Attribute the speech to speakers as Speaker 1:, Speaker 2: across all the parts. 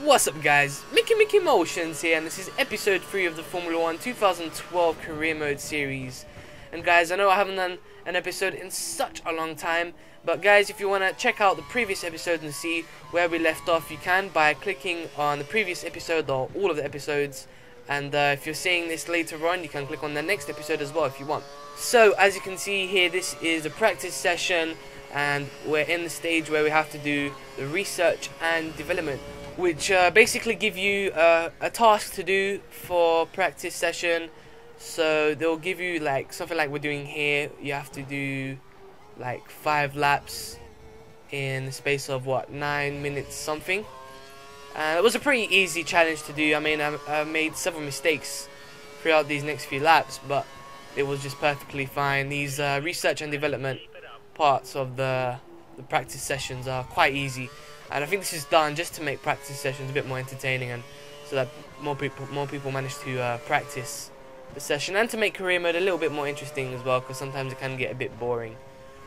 Speaker 1: What's up guys, Mickey Motions here, and this is episode 3 of the Formula 1 2012 career mode series. And guys, I know I haven't done an episode in such a long time, but guys, if you want to check out the previous episode and see where we left off, you can by clicking on the previous episode or all of the episodes. And if you're seeing this later on, you can click on the next episode as well if you want. So as you can see here, this is a practice session, and we're in the stage where we have to do the research and development, which basically give you a task to do for practice session. So they'll give you like something like we're doing here. You have to do like 5 laps in the space of what, 9 minutes something. It was a pretty easy challenge to do. I mean, I made several mistakes throughout these next few laps, but it was just perfectly fine. These research and development parts of the practice sessions are quite easy, and I think this is done just to make practice sessions a bit more entertaining, and so that more people manage to practice the session, and to make career mode a little bit more interesting as well, because sometimes it can get a bit boring.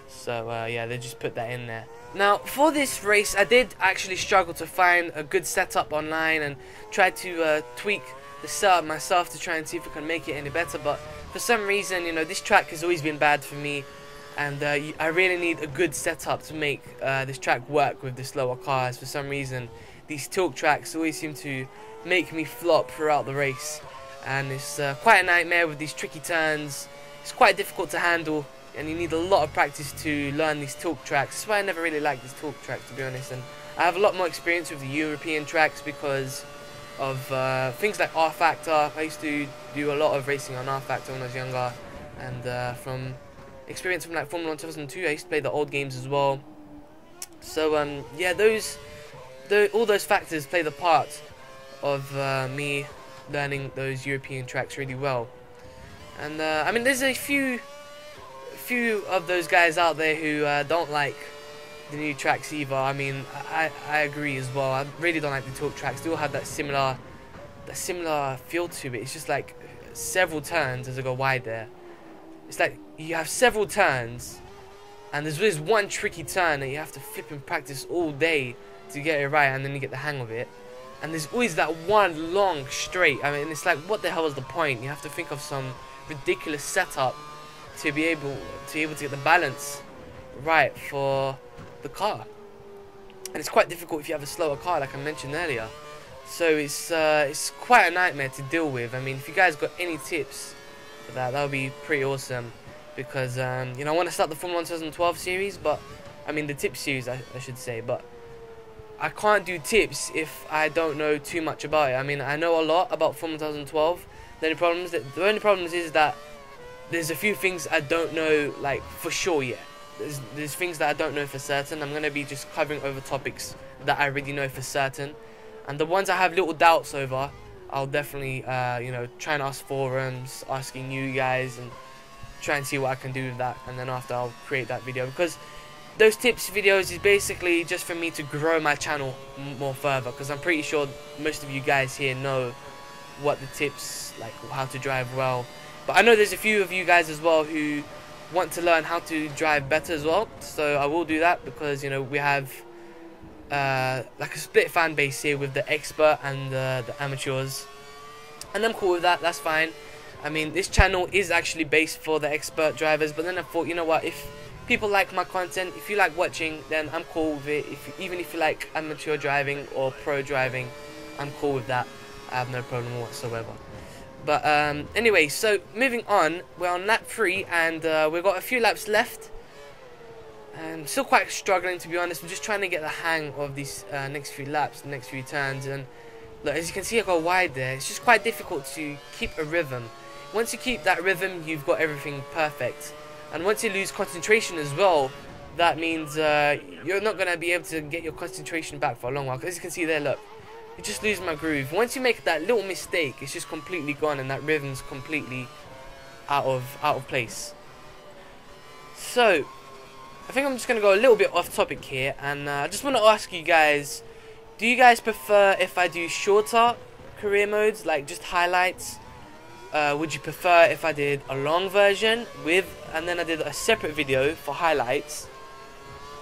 Speaker 1: So yeah, they just put that in there. Now for this race, I did actually struggle to find a good setup online, and tried to tweak the setup myself to try and see if I can make it any better. But for some reason, you know, this track has always been bad for me, and I really need a good setup to make this track work with the slower cars. For some reason, these tilt tracks always seem to make me flop throughout the race, and it's quite a nightmare with these tricky turns. It's quite difficult to handle, and you need a lot of practice to learn these tilt tracks. That's why I never really liked these tilt tracks, to be honest. And I have a lot more experience with the European tracks because of things like R Factor. I used to do a lot of racing on R Factor when I was younger, and from experience from like Formula 1 2002, I used to play the old games as well. So yeah, all those factors play the part of me learning those European tracks really well. And I mean, there's a few of those guys out there who don't like the new tracks either. I mean, I agree as well. I really don't like the tilt tracks. They all have that similar feel to it. It's just like several turns as I go wide there. It's like you have several turns, and there's always one tricky turn that you have to flip and practice all day to get it right, and then you get the hang of it. And there's always that one long straight. I mean, it's like, what the hell is the point? You have to think of some ridiculous setup to be able to get the balance right for the car. And it's quite difficult if you have a slower car, like I mentioned earlier. So it's quite a nightmare to deal with. I mean, if you guys got any tips for that would be pretty awesome, because you know, I want to start the Formula 1 2012 series, but I mean the tip series, I should say, but I can't do tips if I don't know too much about it. I mean, I know a lot about Formula 2012. The only problem is that there's a few things I don't know like for sure yet. There's things that I don't know for certain. I'm gonna be just covering over topics that I already know for certain, and the ones I have little doubts over, I'll definitely you know, try and ask forums, asking you guys, and try and see what I can do with that. And then after, I'll create that video, because those tips videos is basically just for me to grow my channel more further, because I'm pretty sure most of you guys here know what the tips, like how to drive well. But I know there's a few of you guys as well who want to learn how to drive better as well, so I will do that, because you know, we have like a split fan base here with the expert and the amateurs, and I'm cool with that. That's fine. I mean, this channel is actually based for the expert drivers, but then I thought, you know what, if people like my content, if you like watching, then I'm cool with it. Even if you like amateur driving or pro driving, I'm cool with that. I have no problem whatsoever. But anyway, so moving on, we're on lap 3, and we've got a few laps left. And still quite struggling, to be honest. I'm just trying to get the hang of these next few laps, the next few turns. And look, as you can see, I go wide there. It's just quite difficult to keep a rhythm. Once you keep that rhythm, you've got everything perfect. And once you lose concentration as well, that means you're not going to be able to get your concentration back for a long while. As you can see there, look, you just lose my groove. Once you make that little mistake, it's just completely gone, and that rhythm's completely out of place. So I think I'm just going to go a little bit off topic here, and I just want to ask you guys, do you guys prefer if I do shorter career modes, like just highlights? Would you prefer if I did a long version and then I did a separate video for highlights?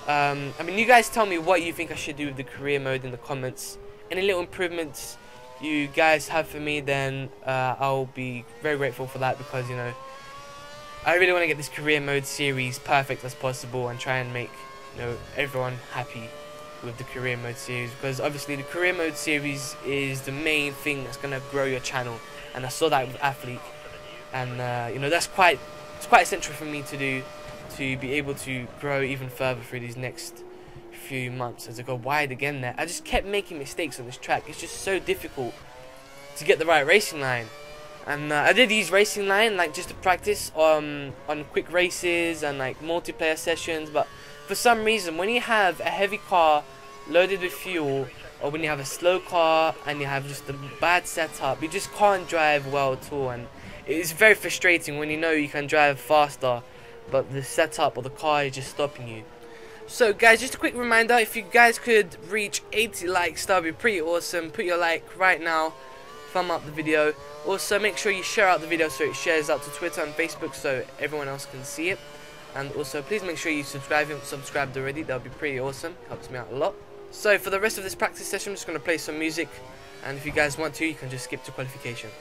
Speaker 1: I mean, you guys tell me what you think I should do with the career mode in the comments any little improvements you guys have for me, then I'll be very grateful for that, because you know, I really want to get this career mode series perfect as possible and try and make, you know, everyone happy with the career mode series, because obviously the career mode series is the main thing that's going to grow your channel, and I saw that with Athlete, and you know, it's quite essential for me to do, to be able to grow even further through these next few months as I go wide again. There I just kept making mistakes on this track. It's just so difficult to get the right racing line, and I did use racing line like just to practice on quick races and like multiplayer sessions, but for some reason when you have a heavy car loaded with fuel, or when you have a slow car and you have just a bad setup, you just can't drive well at all, and it's very frustrating when you know you can drive faster but the setup or the car is just stopping you. So guys, just a quick reminder, if you guys could reach 80 likes, that would be pretty awesome. Put your like right now, thumb up the video. Also make sure you share out the video so it shares out to Twitter and Facebook so everyone else can see it. And also please make sure you subscribe if you haven't subscribed already. That would be pretty awesome, helps me out a lot. So for the rest of this practice session I'm just going to play some music, and if you guys want to, you can just skip to qualification.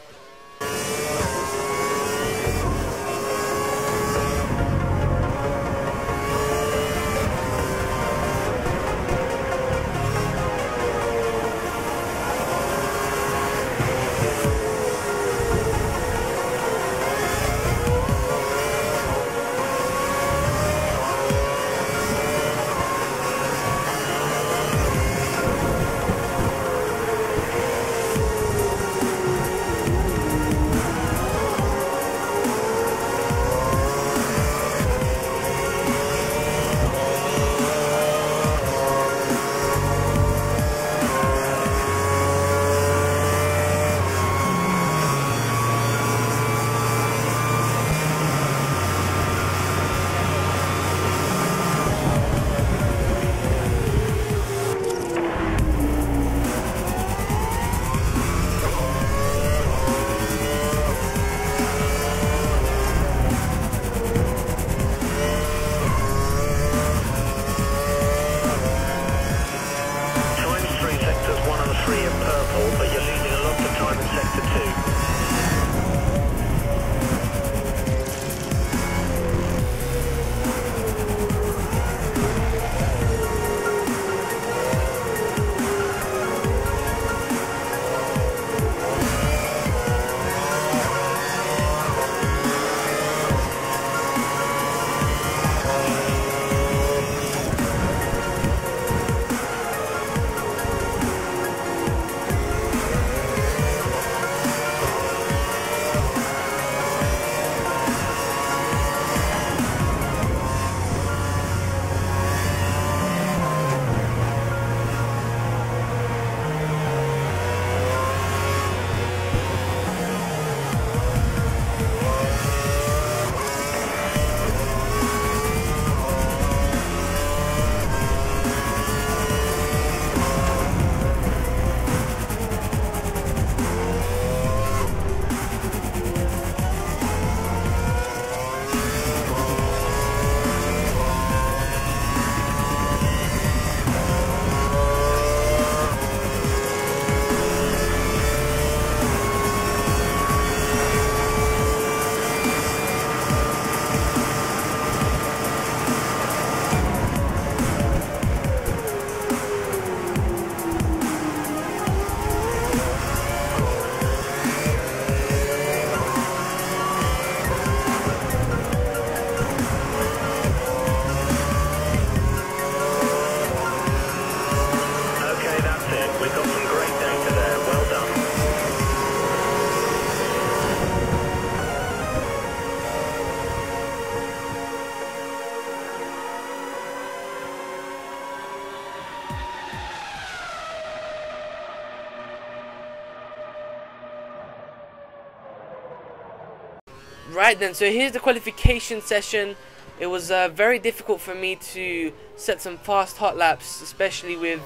Speaker 1: Right then, so here's the qualification session. It was very difficult for me to set some fast hot laps, especially with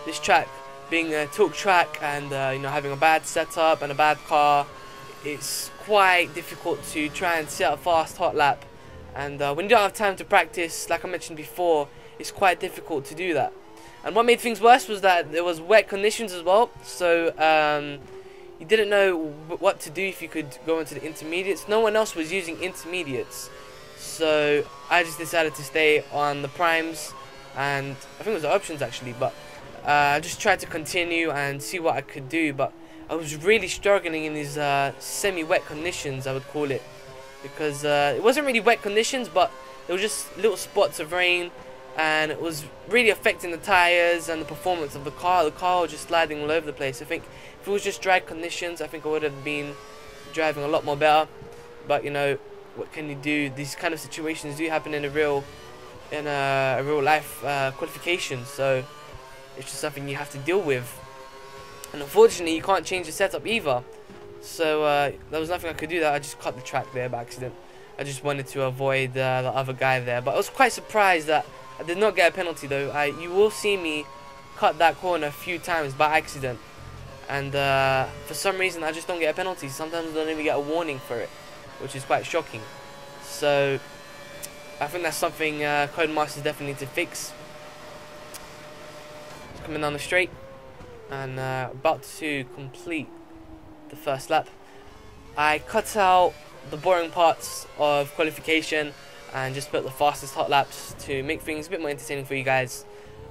Speaker 1: this track being a talk track and you know, having a bad setup and a bad car. It's quite difficult to try and set a fast hot lap, and when you don't have time to practice, like I mentioned before, it's quite difficult to do that. And what made things worse was that there was wet conditions as well. So you didn't know what to do if you could go into the intermediates. No one else was using intermediates. So I just decided to stay on the primes, and I think it was the options actually, but I just tried to continue and see what I could do. But I was really struggling in these semi-wet conditions, I would call it, because it wasn't really wet conditions, but there were just little spots of rain, and it was really affecting the tires and the performance of the car. The car was just sliding all over the place. I think if it was just dry conditions, I think I would have been driving a lot more better. But you know, what can you do? These kind of situations do happen in a real life qualification. So it's just something you have to deal with. And unfortunately, you can't change the setup either. So there was nothing I could do. That I just cut the track there by accident. I just wanted to avoid the other guy there. But I was quite surprised that I did not get a penalty though. You will see me cut that corner a few times by accident, and for some reason I just don't get a penalty. Sometimes I don't even get a warning for it, which is quite shocking. So I think that's something Codemasters definitely need to fix. Just coming down the straight and about to complete the first lap. I cut out the boring parts of qualification and just put the fastest hot laps to make things a bit more entertaining for you guys.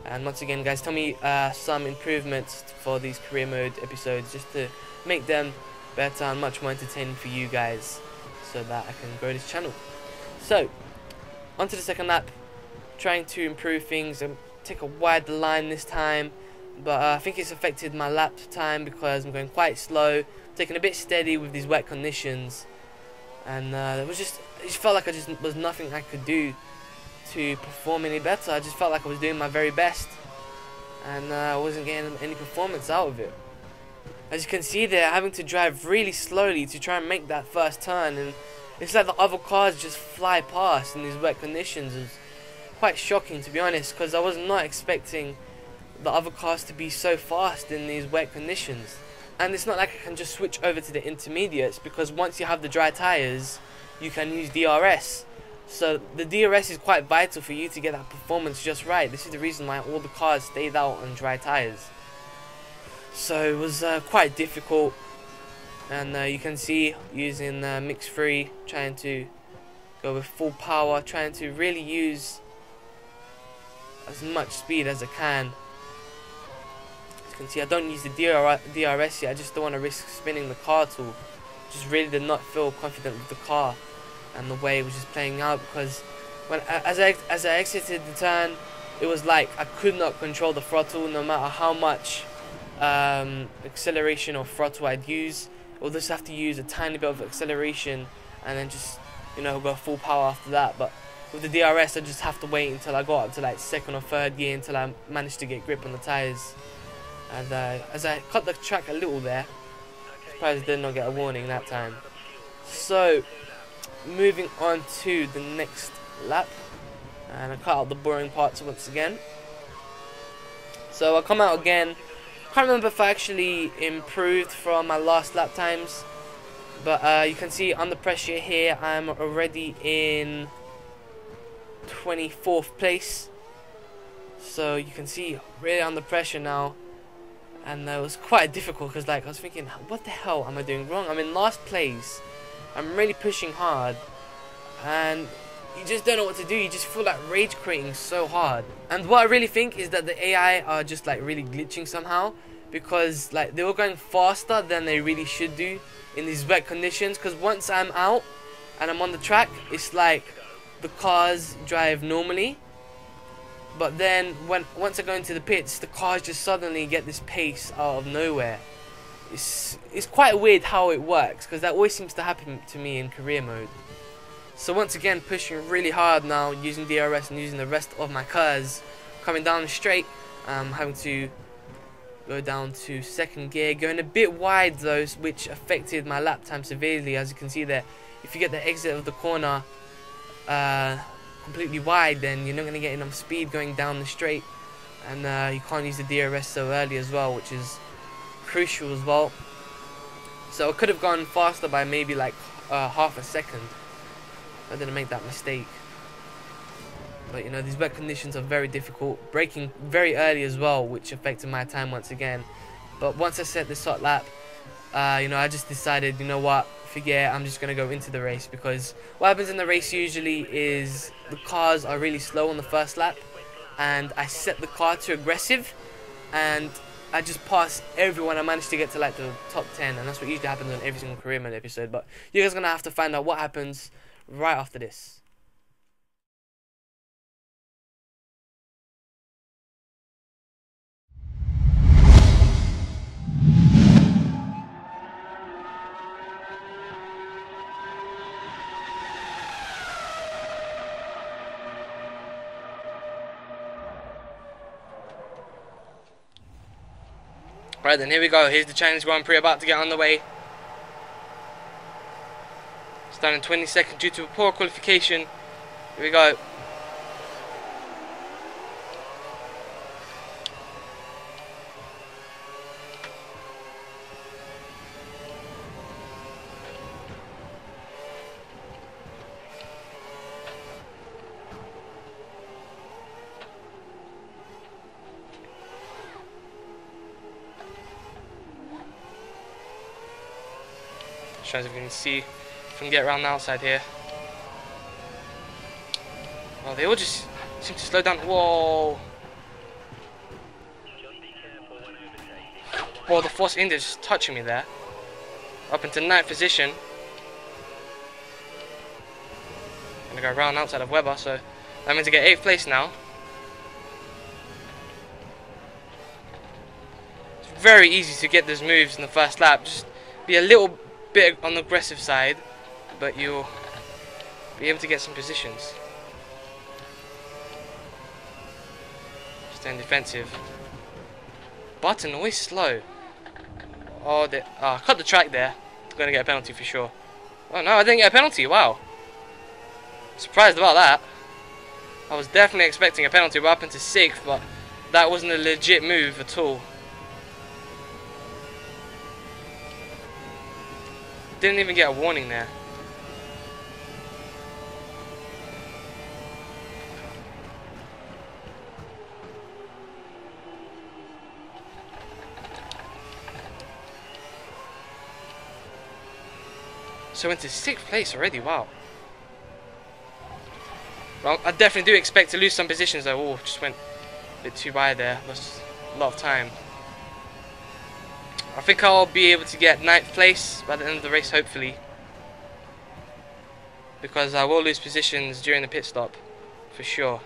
Speaker 1: And once again, guys, tell me some improvements for these career mode episodes, just to make them better and much more entertaining for you guys, so that I can grow this channel. So onto the second lap, trying to improve things and take a wide line this time, but I think it's affected my lap time because I'm going quite slow, taking a bit steady with these wet conditions. And it just felt like I was nothing I could do to perform any better. I just felt like I was doing my very best, and I wasn't getting any performance out of it. As you can see there, having to drive really slowly to try and make that first turn, and it's like the other cars just fly past in these wet conditions. It was quite shocking, to be honest, because I was not expecting the other cars to be so fast in these wet conditions. And it's not like I can just switch over to the intermediates, because once you have the dry tires, you can use DRS. So the DRS is quite vital for you to get that performance just right. This is the reason why all the cars stayed out on dry tires. So it was quite difficult. And you can see using Ep.3, trying to go with full power, trying to really use as much speed as I can. You can see I don't use the DRS yet. I just don't want to risk spinning the car at all. Just really did not feel confident with the car and the way it was just playing out, because as I exited the turn, it was like I could not control the throttle no matter how much acceleration or throttle I'd use. I would just have to use a tiny bit of acceleration and then just, you know, go full power after that. But with the DRS, I just have to wait until I got up to like second or third gear until I managed to get grip on the tires. And as I cut the track a little there, surprised I did not get a warning that time. So moving on to the next lap, and I cut out the boring parts once again. So I come out again. Can't remember if I actually improved from my last lap times, but you can see under pressure here I'm already in 24th place. So you can see really under pressure now. And it was quite difficult, because like I was thinking, what the hell am I doing wrong? I'm in last place, I'm really pushing hard, and you just don't know what to do. You just feel like rage quitting so hard. And what I really think is that the AI are just like really glitching somehow, because like they were going faster than they really should do in these wet conditions. Because once I'm out and I'm on the track, it's like the cars drive normally. But then once I go into the pits, the cars just suddenly get this pace out of nowhere. It's quite weird how it works, because that always seems to happen to me in career mode. So once again, pushing really hard now, using DRS and using the rest of my cars, coming down straight, having to go down to second gear, going a bit wide though, which affected my lap time severely. As you can see there, if you get the exit of the corner completely wide, then you're not going to get enough speed going down the straight, and you can't use the DRS so early as well, which is crucial as well. So I could have gone faster by maybe like half a second. I didn't make that mistake. But you know, these wet conditions are very difficult, braking very early as well, which affected my time once again. But once I set this hot lap, you know, I just decided, you know what, forget it, I'm just going to go into the race. Because what happens in the race usually is the cars are really slow on the first lap, and I set the car to aggressive, and I just passed everyone. I managed to get to like the top 10, and that's what usually happens on every single career mode episode. But you guys are going to have to find out what happens right after this. Right then, here we go. Here's the Chinese Grand Prix about to get on the way. Starting 22nd due to a poor qualification. Here we go. Try if you can see if we can get around the outside here. Oh, they all just seem to slow down. Whoa! Whoa, the Force India just touching me there. Up into 9th position. Gonna go around outside of Webber, so that means I get 8th place now. It's very easy to get those moves in the first lap. Just be a little bit on the aggressive side, but you'll be able to get some positions. Staying defensive. Button always slow. Oh, I cut the track there. I'm gonna get a penalty for sure. Oh no, I didn't get a penalty. Wow. Surprised about that. I was definitely expecting a penalty. We're up into 6th, but that wasn't a legit move at all. Didn't even get a warning there. So into 6th place already, wow. Well, I definitely do expect to lose some positions though. Oh, just went a bit too wide there. Lost a lot of time. I think I'll be able to get 9th place by the end of the race, hopefully. Because I will lose positions during the pit stop, for sure.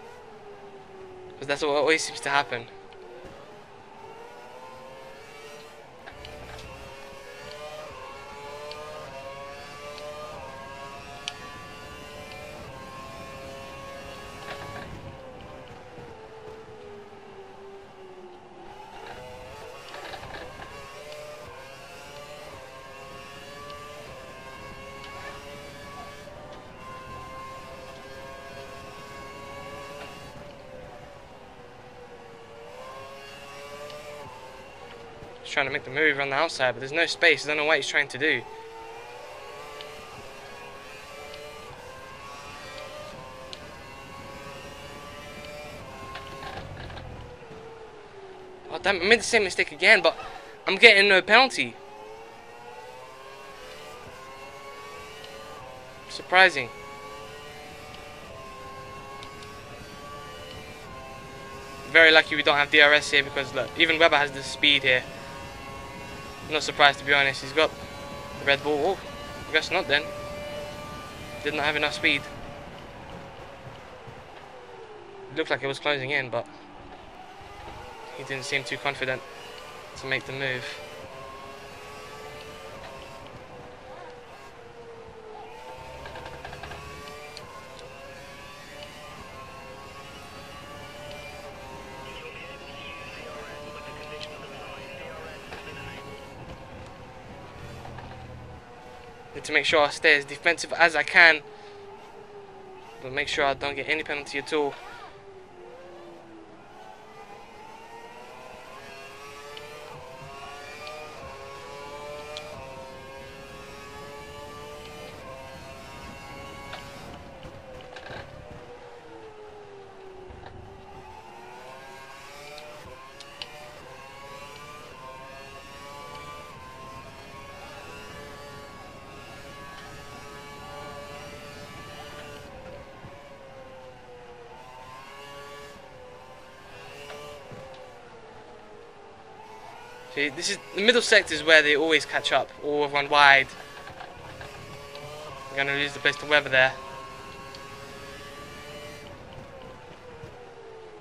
Speaker 1: Because that's what always seems to happen. Trying to make the move around the outside, but there's no space. I don't know what he's trying to do. Oh damn, I made the same mistake again, but I'm getting no penalty. Surprising. Very lucky we don't have DRS here, because look, even Webber has the speed here. Not surprised, to be honest. He's got the Red Bull. Oh, I guess not then. Did not have enough speed. It looked like it was closing in, but he didn't seem too confident to make the move. Need to make sure I stay as defensive as I can, but make sure I don't get any penalty at all. This is the middle sector is where they always catch up or run wide. I'm gonna lose the place to weather there.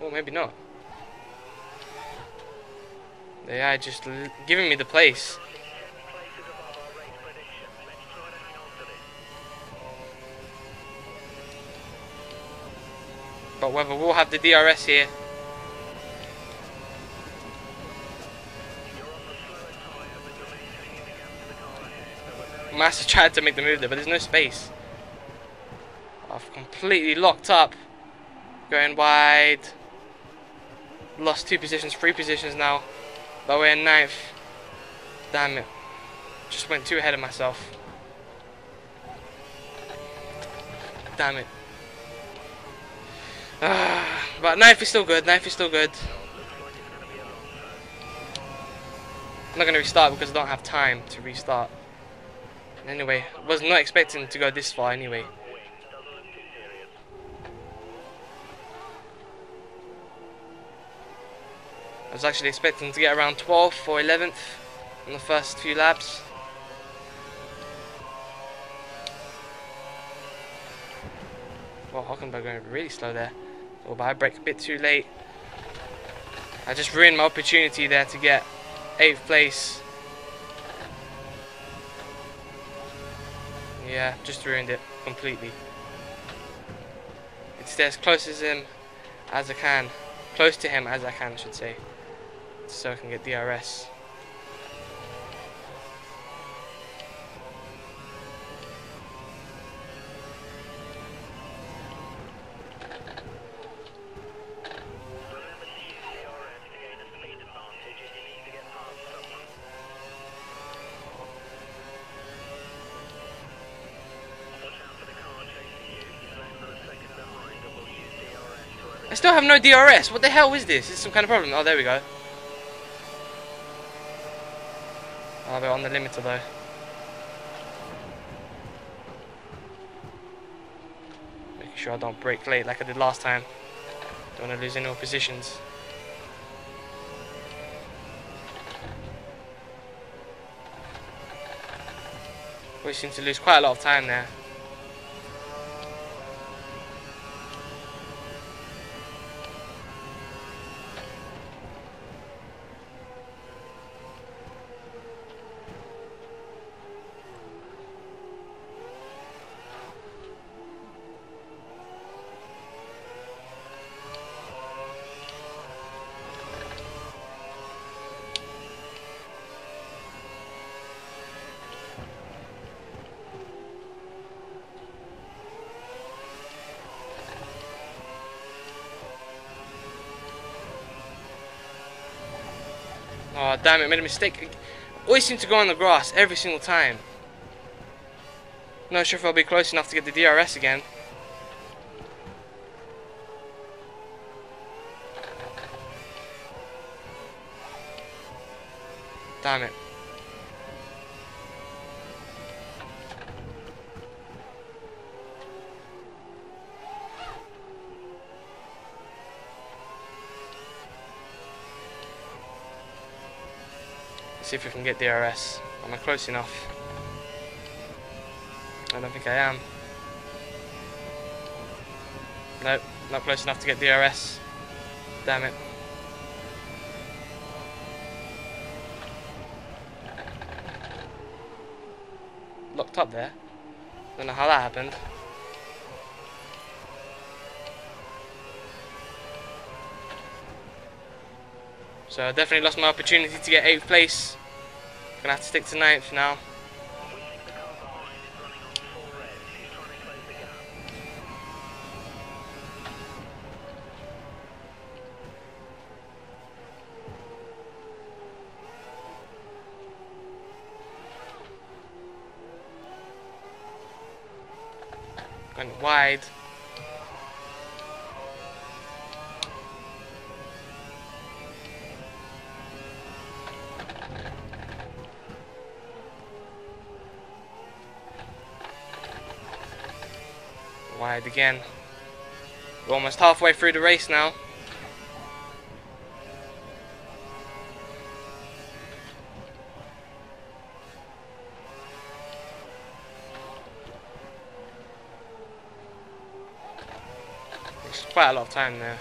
Speaker 1: Or maybe not. They are just giving me the place. But whether we'll have the DRS here. Massa tried to make the move there, but there's no space. I've completely locked up. Going wide. Lost 2 positions, 3 positions now. But we're in 9th. Damn it. Just went too ahead of myself. Damn it. But 9th is still good. 9th is still good. I'm not going to restart because I don't have time to restart. Anyway, was not expecting to go this far anyway. I was actually expecting to get around 12th or 11th in the first few laps. Well, Hockenberg going really slow there. Oh, but I brake a bit too late. I just ruined my opportunity there to get 8th place. Yeah, just ruined it completely. It's as close as him as I can. Close to him as I can, I should say. So I can get DRS. I still have no DRS. What the hell is this? Is this some kind of problem? Oh, there we go. Oh, they're on the limiter though. Making sure I don't brake late like I did last time. Don't want to lose any more positions. We seem to lose quite a lot of time there. Oh damn it, made a mistake. Always seem to go on the grass every single time. Not sure if I'll be close enough to get the DRS again. Damn it. See if we can get DRS. Am I close enough? I don't think I am. Nope, not close enough to get DRS. Damn it. Locked up there. Don't know how that happened. So I definitely lost my opportunity to get 8th place. Gonna have to stick to 9th now. Going wide. Wide again. We're almost halfway through the race now. quite a lot of time there.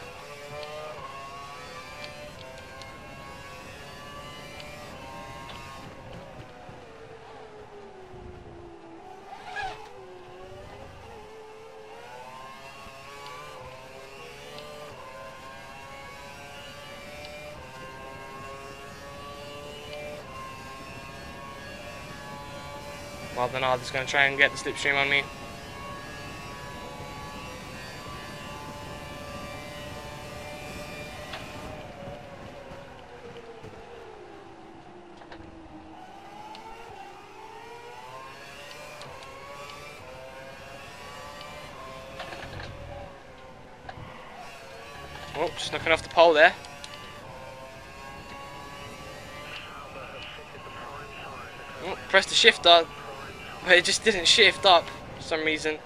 Speaker 1: Well, then I'm just going to try and get the slipstream on me. Oh, just knocking off the pole there. Oh, press the shifter, but it just didn't shift up for some reason.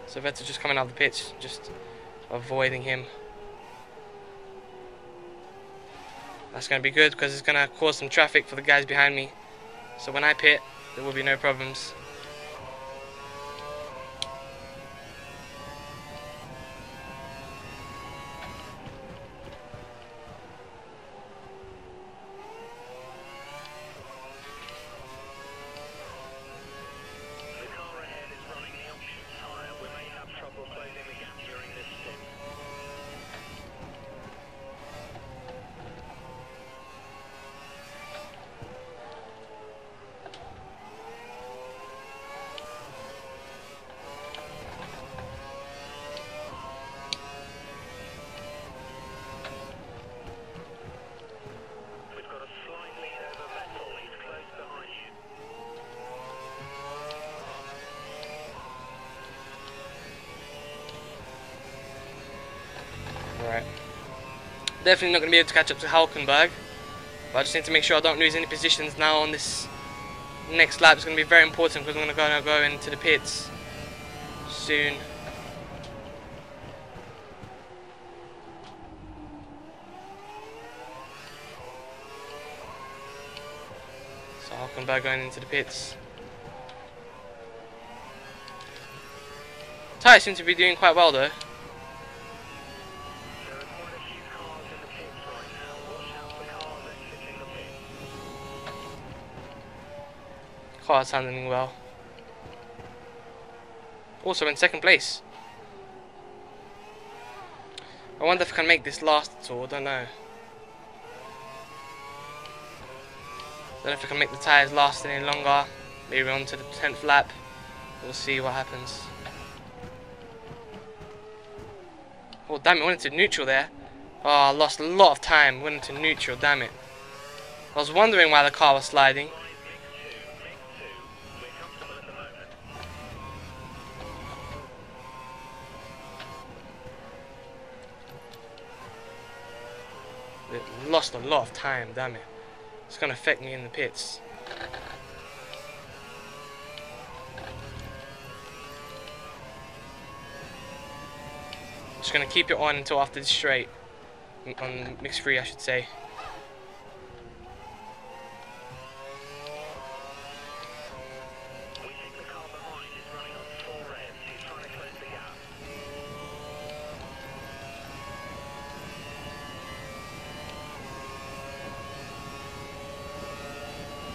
Speaker 1: So Vettel just coming out of the pitch, just avoiding him. That's going to be good because it's going to cause some traffic for the guys behind me. So when I pit, there will be no problems. Right. Definitely not going to be able to catch up to Hulkenberg, but I just need to make sure I don't lose any positions now on this next lap. It's going to be very important because I'm going to go into the pits soon. So Hulkenberg going into the pits. Tyres seem to be doing quite well though. Car's handling well. Also in second place. I wonder if I can make this last at all, I don't know. Don't know if I can make the tyres last any longer. Maybe on to the 10th lap. We'll see what happens. Oh damn it, went into neutral there. Oh, I lost a lot of time, went into neutral, damn it. I was wondering why the car was sliding. It lost a lot of time, damn it. It's going to affect me in the pits. Just going to keep it on until after the straight. On mix 3 I should say.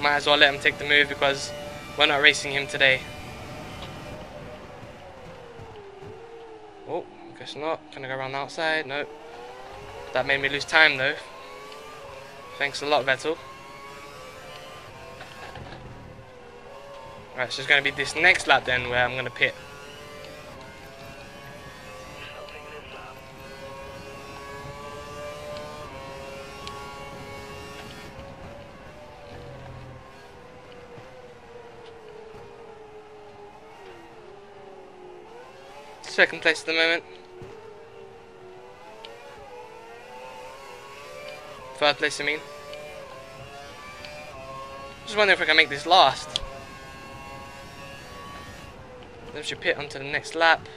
Speaker 1: Might as well let him take the move because we're not racing him today. Oh, guess not. Gonna go around the outside. Nope. That made me lose time though. Thanks a lot, Vettel. Right, so it's gonna be this next lap then where I'm gonna pit. Second place at the moment. Third place, I mean. Just wondering if I can make this last. Then I should pit onto the next lap,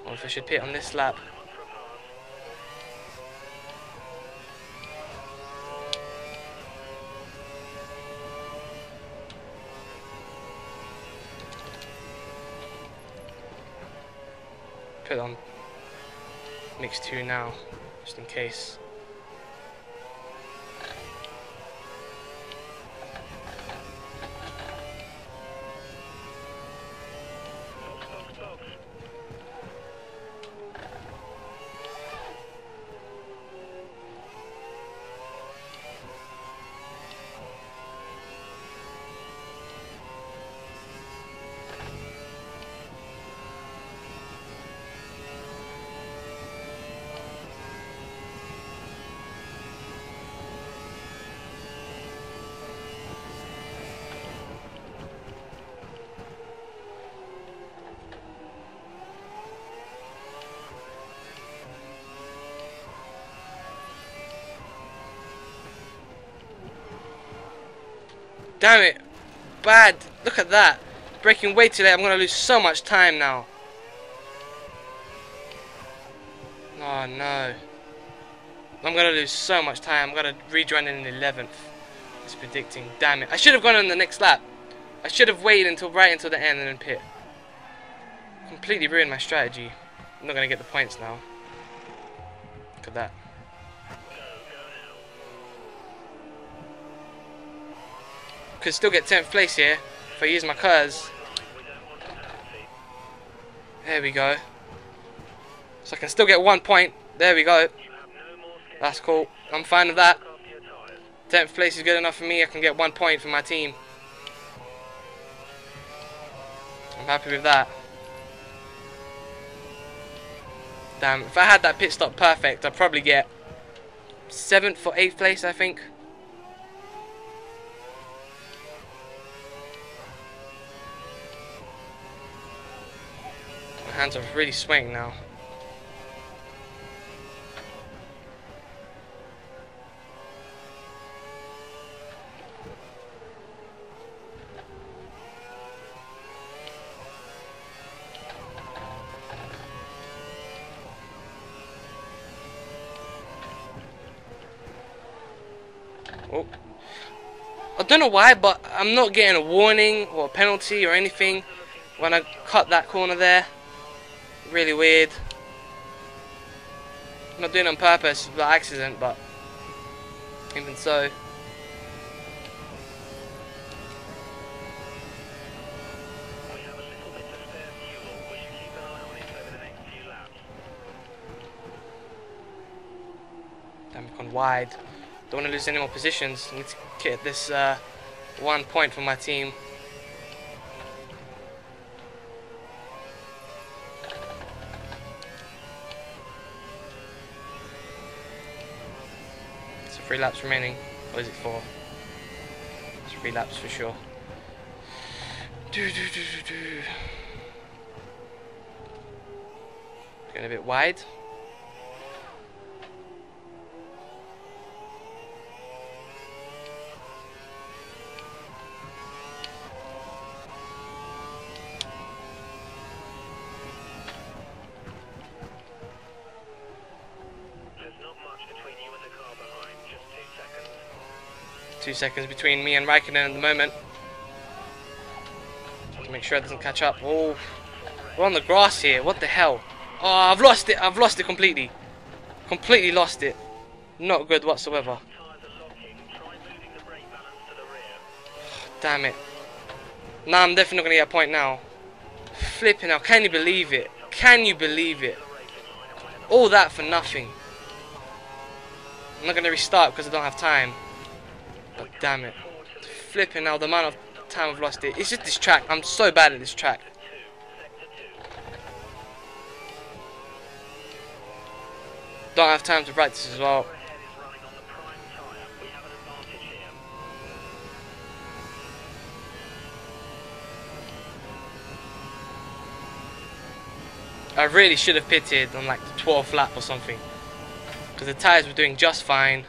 Speaker 1: or if I should pit on this lap. Pit on. mix 2 now, just in case. Damn it! Bad! Look at that! Braking way too late, I'm gonna lose so much time now. Oh no. I'm gonna lose so much time, I'm gonna rejoin in 11th. It's predicting. Damn it. I should have gone on the next lap. I should have waited until right until the end and then pit. Completely ruined my strategy. I'm not gonna get the points now. Look at that. Could still get 10th place here if I use my cars. There we go. So I can still get 1 point. There we go. That's cool. I'm fine with that. 10th place is good enough for me. I can get 1 point for my team. I'm happy with that. Damn, if I had that pit stop perfect, I'd probably get 7th or 8th place, I think. My hands are really swaying now. Oh. I don't know why, but I'm not getting a warning or a penalty or anything when I cut that corner there. Really weird. I'm not doing it on purpose, by accident, but even so. 'Gone wide. Don't want to lose any more positions. I need to get this 1 point for my team. So 3 laps remaining. Or is it 4? It's 3 laps for sure. Getting a bit wide.
Speaker 2: There's not much between you and the car behind, just 2 seconds.
Speaker 1: 2 seconds between me and Raikkonen at the moment. To make sure it doesn't catch up. Oh, we're on the grass here. What the hell? Oh, I've lost it. I've lost it completely. Completely lost it. Not good whatsoever. Damn it. Nah, I'm definitely not going to get a point now. Flipping hell. Can you believe it? Can you believe it? All that for nothing. I'm not going to restart because I don't have time. But damn it. Flipping hell, the amount of time I've lost it. It's just this track. I'm so bad at this track. Don't have time to practice as well. I really should have pitted on like the 12th lap or something, because the tyres were doing just fine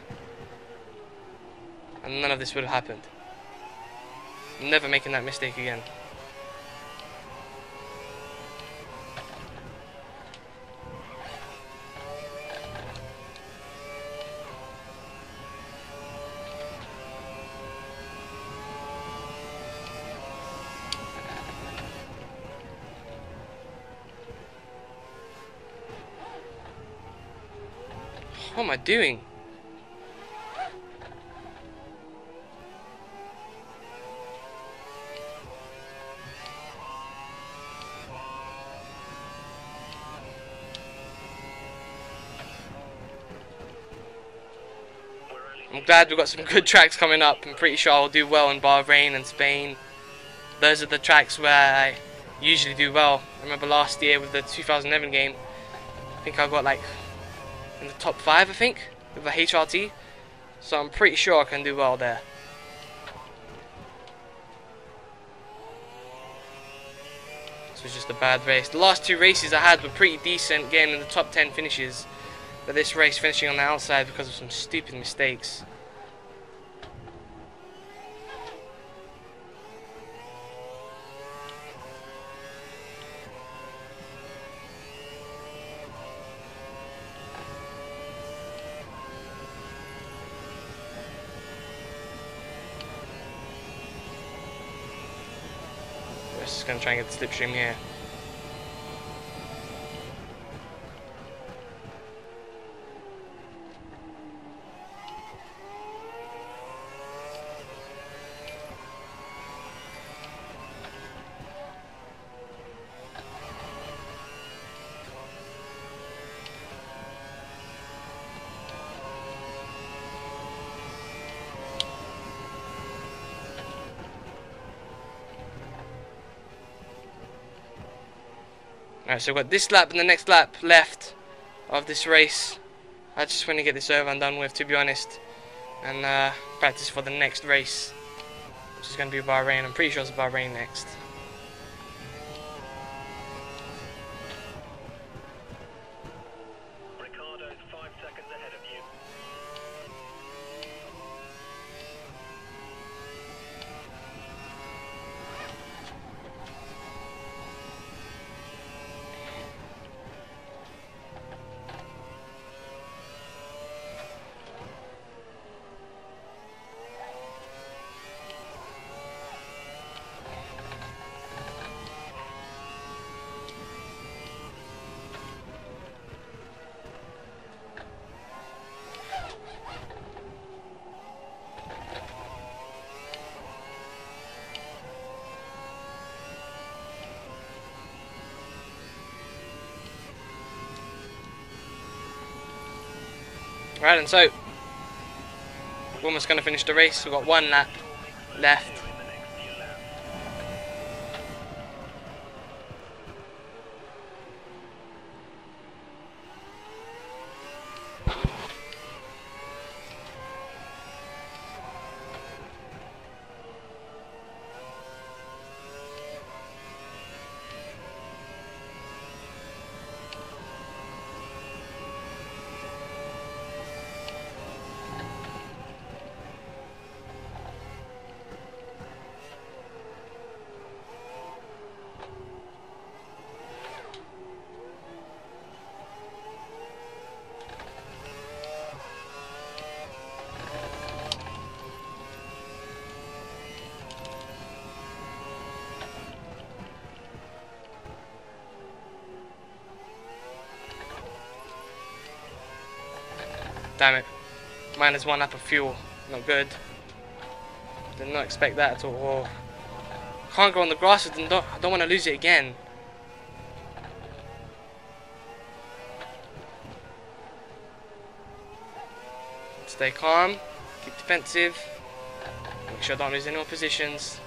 Speaker 1: and none of this would have happened. I'm never making that mistake again. What am I doing? I'm glad we've got some good tracks coming up. I'm pretty sure I'll do well in Bahrain and Spain. Those are the tracks where I usually do well. I remember last year with the 2011 game, I think I got like in the top 5, I think, with the HRT. So I'm pretty sure I can do well there. This was just a bad race. The last 2 races I had were pretty decent, getting in the top 10 finishes. But this race finishing on the outside because of some stupid mistakes. We're just going to try and get the slipstream here. Alright, so we've got this lap and the next lap left of this race. I just want to get this over and done with, to be honest, and practice for the next race, which is going to be Bahrain. I'm pretty sure it's Bahrain next.
Speaker 2: Ricardo's 5 seconds ahead of you.
Speaker 1: Right, and so we're almost going to finish the race. We've got 1 lap left. Damn it. Minus 1 lap of fuel. Not good. Did not expect that at all. Can't go on the grass. I don't want to lose it again. Stay calm. Keep defensive. Make sure I don't lose any more positions.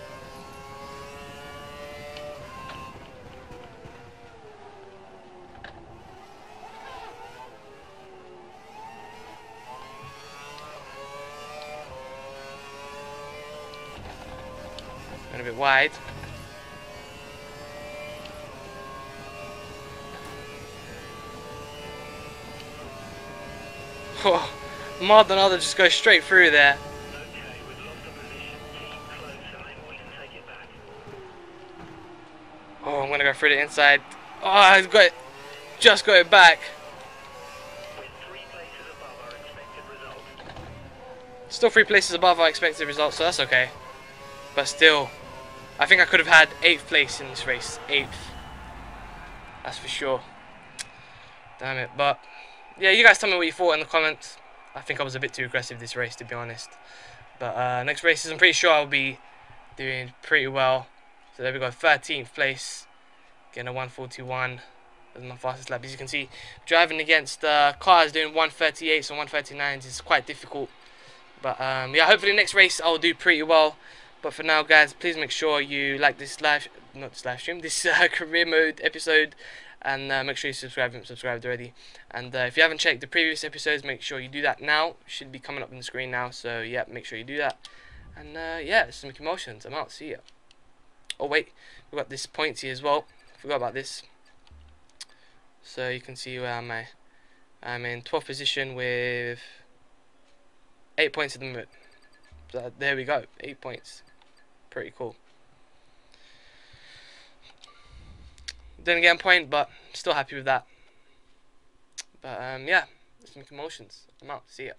Speaker 1: A bit wide. Oh, more than other just go straight through there.
Speaker 2: Okay, we've lost the position. Keep close and then we can take it back.
Speaker 1: Oh, I'm gonna go through the inside. Oh, I've got it. Just got it back.
Speaker 2: We're 3 places above our expected result.
Speaker 1: Still 3 places above our expected result, so that's okay. But still, I think I could have had 8th place in this race. 8th. That's for sure. Damn it. But yeah, you guys tell me what you thought in the comments. I think I was a bit too aggressive this race, to be honest. But next races, I'm pretty sure I'll be doing pretty well. So there we go, 13th place, getting a 141. That's my fastest lap. As you can see, driving against cars doing 138s and 139s is quite difficult. But yeah, hopefully next race I'll do pretty well. But for now, guys, please make sure you like this this career mode episode, and make sure you subscribe if you haven't subscribed already. And if you haven't checked the previous episodes, make sure you do that now. Should be coming up on the screen now. So yeah, make sure you do that. And yeah, this is Mickey Motions. I'm out. See ya. Oh wait, we got this points here as well. Forgot about this. So you can see where am I? I'm in 12th position with 8 points at the moment. So there we go, 8 points. Pretty cool. Didn't get a point, but still happy with that. But yeah, it's Mickey Motions. I'm out. See ya.